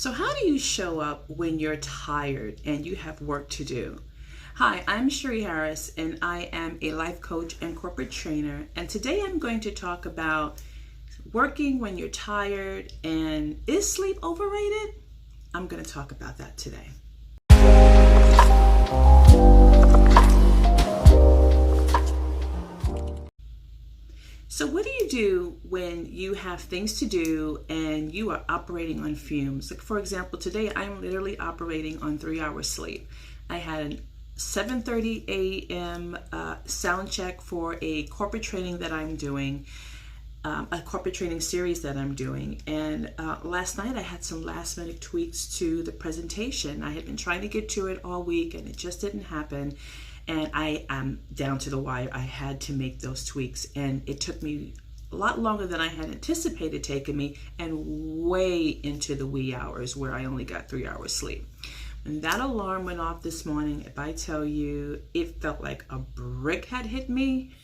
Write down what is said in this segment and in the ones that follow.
So how do you show up when you're tired and you have work to do? Hi, I'm Cherie Harris and I am a life coach and corporate trainer. And today I'm going to talk about working when you're tired and is sleep overrated? I'm going to talk about that today. So what do you do when you have things to do and you are operating on fumes? Like for example, today I'm literally operating on 3 hours sleep. I had a 7:30 a.m. Sound check for a corporate training that I'm doing, a corporate training series that I'm doing. And last night I had some last minute tweaks to the presentation. I had been trying to get to it all week and it just didn't happen. And I am down to the wire. I had to make those tweaks, and it took me a lot longer than I had anticipated taking me, and way into the wee hours where I only got 3 hours sleep. When that alarm went off this morning, if I tell you it felt like a brick had hit me,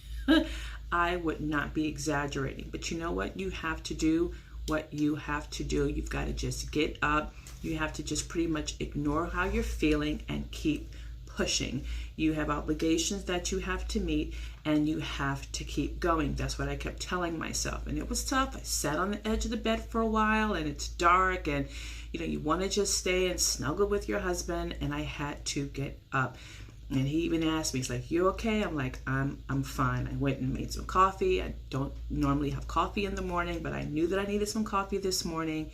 I would not be exaggerating. But you know what? You have to do what you have to do. You've got to just get up. You have to just pretty much ignore how you're feeling and keep pushing. You have obligations that you have to meet and you have to keep going. That's what I kept telling myself, and it was tough. I sat on the edge of the bed for a while and it's dark, and you want to just stay and snuggle with your husband, and I had to get up. And he even asked me, he's like, "You okay?" I'm like, I'm fine. I went and made some coffee. I don't normally have coffee in the morning, but I knew that I needed some coffee this morning.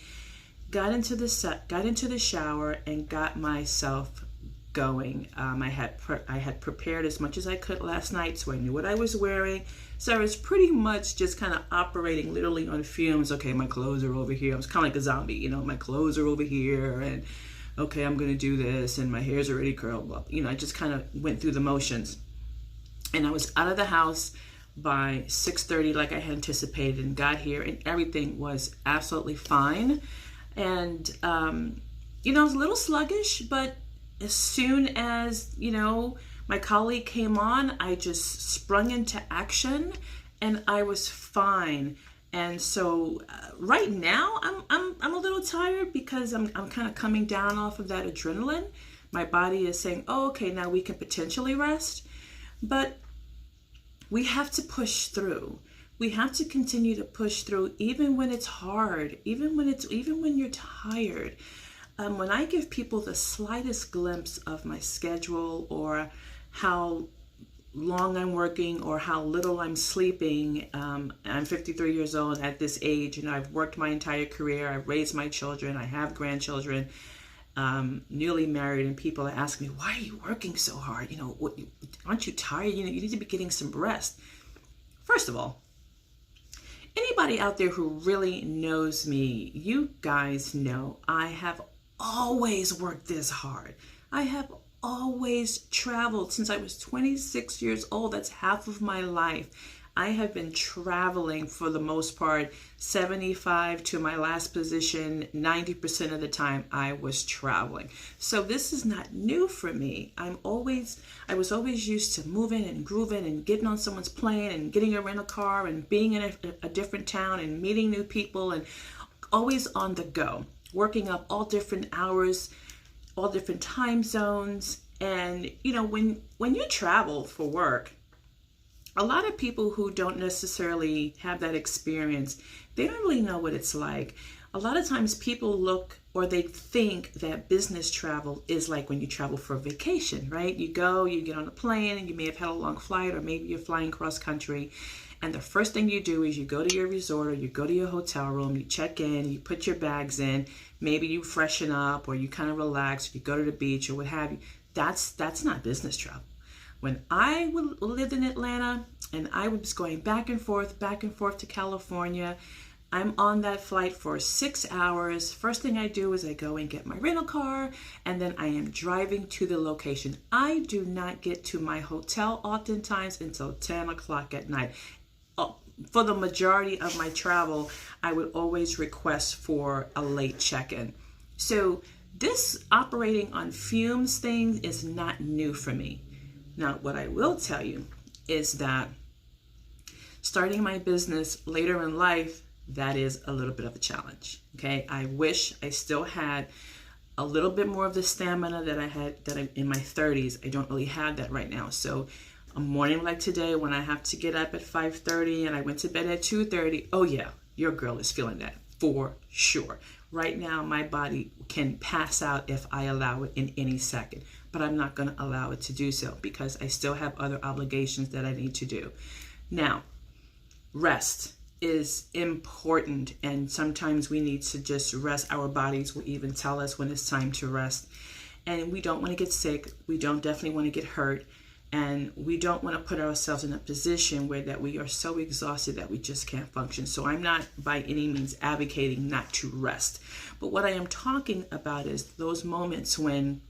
Got into the shower and got myself going. I had prepared as much as I could last night, so I knew what I was wearing. So I was pretty much just kind of operating literally on fumes. Okay, my clothes are over here. I was kind of like a zombie, my clothes are over here, and okay, I'm gonna do this, and my hair's already curled up. I just kind of went through the motions, and I was out of the house by 6:30 like I had anticipated, and got here, and everything was absolutely fine. And I was a little sluggish, but as soon as, my colleague came on, I just sprung into action and I was fine. And so right now I'm a little tired because I'm kind of coming down off of that adrenaline. My body is saying, "Oh, okay, now we can potentially rest." But we have to push through. We have to continue to push through even when it's hard, even when you're tired. When I give people the slightest glimpse of my schedule, or how long I'm working, or how little I'm sleeping, I'm 53 years old at this age. I've worked my entire career. I've raised my children. I have grandchildren, newly married, and people ask me, "Why are you working so hard? Aren't you tired? You need to be getting some rest." First of all, anybody out there who really knows me, you guys know I have always worked this hard. I have always traveled since I was 26 years old. That's half of my life. I have been traveling for the most part, 75 to my last position, 90% of the time I was traveling. So this is not new for me. I was always used to moving and grooving and getting on someone's plane and getting a rental car and being in a different town and meeting new people, and always on the go, working up all different hours, all different time zones. And when you travel for work, a lot of people who don't necessarily have that experience, they don't really know what it's like. A lot of times people look, or they think that business travel is like when you travel for a vacation, right? You go, you get on a plane, and you may have had a long flight, or maybe you're flying cross country. And the first thing you do is you go to your resort, or you go to your hotel room, you check in, you put your bags in, maybe you freshen up, or you kind of relax, you go to the beach or what have you. That's not business travel. When I lived in Atlanta and I was going back and forth to California, I'm on that flight for 6 hours. First thing I do is I go and get my rental car, and then I am driving to the location. I do not get to my hotel oftentimes until 10 o'clock at night. For the majority of my travel, I would always request for a late check-in. So this operating on fumes thing is not new for me. Now, what I will tell you is that starting my business later in life, that is a little bit of a challenge. Okay, I wish I still had a little bit more of the stamina that I had in my 30s. I don't really have that right now. So a morning like today, when I have to get up at 5:30 and I went to bed at 2:30, oh yeah, your girl is feeling that for sure. Right now, my body can pass out if I allow it in any second, but I'm not going to allow it to do so because I still have other obligations that I need to do. Now, rest is important, and sometimes we need to just rest. Our bodies will even tell us when it's time to rest, and we don't want to get sick. We don't definitely want to get hurt, and we don't want to put ourselves in a position where that we are so exhausted that we just can't function. So I'm not by any means advocating not to rest, but what I am talking about is those moments when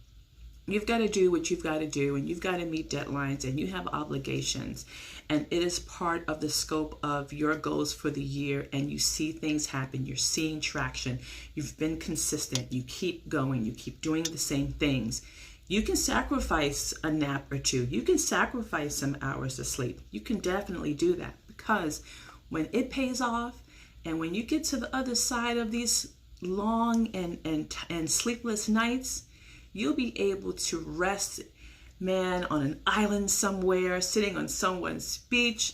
you've got to do what you've got to do, and you've got to meet deadlines, and you have obligations, and it is part of the scope of your goals for the year, and you see things happen, you're seeing traction, you've been consistent, you keep going, you keep doing the same things. You can sacrifice a nap or two, you can sacrifice some hours of sleep. You can definitely do that, because when it pays off, and when you get to the other side of these long and sleepless nights, you'll be able to rest, man, on an island somewhere, sitting on someone's beach,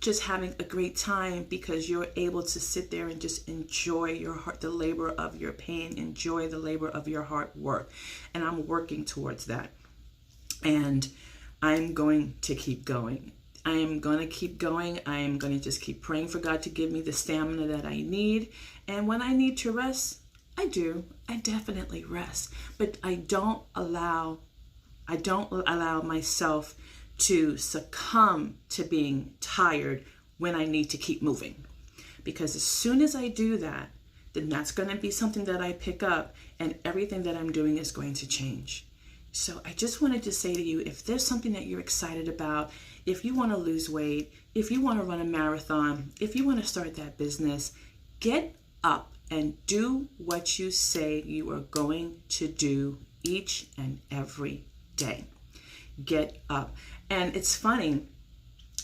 just having a great time, because you're able to sit there and just enjoy your heart, the labor of your pain, enjoy the labor of your hard work. And I'm working towards that. And I'm going to keep going. I am going to keep going. I am going to just keep praying for God to give me the stamina that I need. And when I need to rest, I do. I definitely rest, but I don't allow myself to succumb to being tired when I need to keep moving. Because as soon as I do that, then that's going to be something that I pick up, and everything that I'm doing is going to change. So I just wanted to say to you, if there's something that you're excited about, if you want to lose weight, if you want to run a marathon, if you want to start that business, get up and do what you say you are going to do each and every day. Get up. And it's funny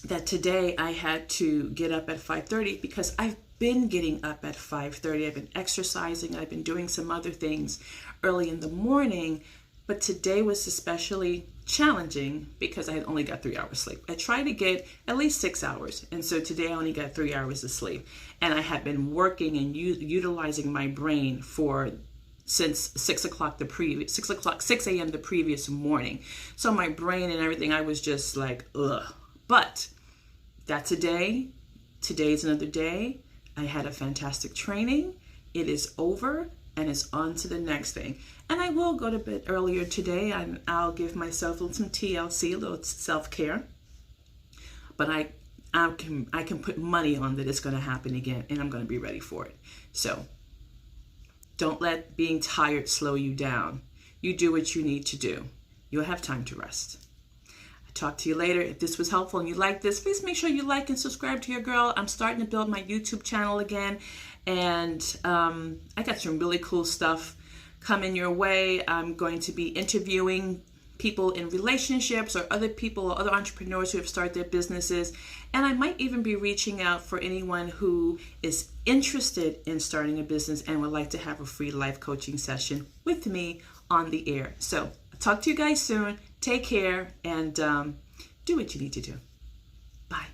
that today I had to get up at 5:30 because I've been getting up at 5:30. I've been exercising. I've been doing some other things early in the morning. But today was especially challenging because I had only got 3 hours sleep. I try to get at least 6 hours. And so today I only got 3 hours of sleep. And I had been working and utilizing my brain since 6 a.m. the previous morning. So my brain and everything, I was just like, ugh. But that's a day. Today's another day. I had a fantastic training. It is over. And it's on to the next thing. And I will go to bed earlier today, and I'll give myself some TLC, a little self-care. But I can put money on that it's going to happen again, and I'm going to be ready for it. So don't let being tired slow you down. You do what you need to do. You'll have time to rest. I'll talk to you later. If this was helpful and you like this, please make sure you like and subscribe to your girl. I'm starting to build my YouTube channel again. And I got some really cool stuff coming your way. I'm going to be interviewing people in relationships or other people or other entrepreneurs who have started their businesses. And I might even be reaching out for anyone who is interested in starting a business and would like to have a free life coaching session with me on the air. So I'll talk to you guys soon. Take care and do what you need to do. Bye.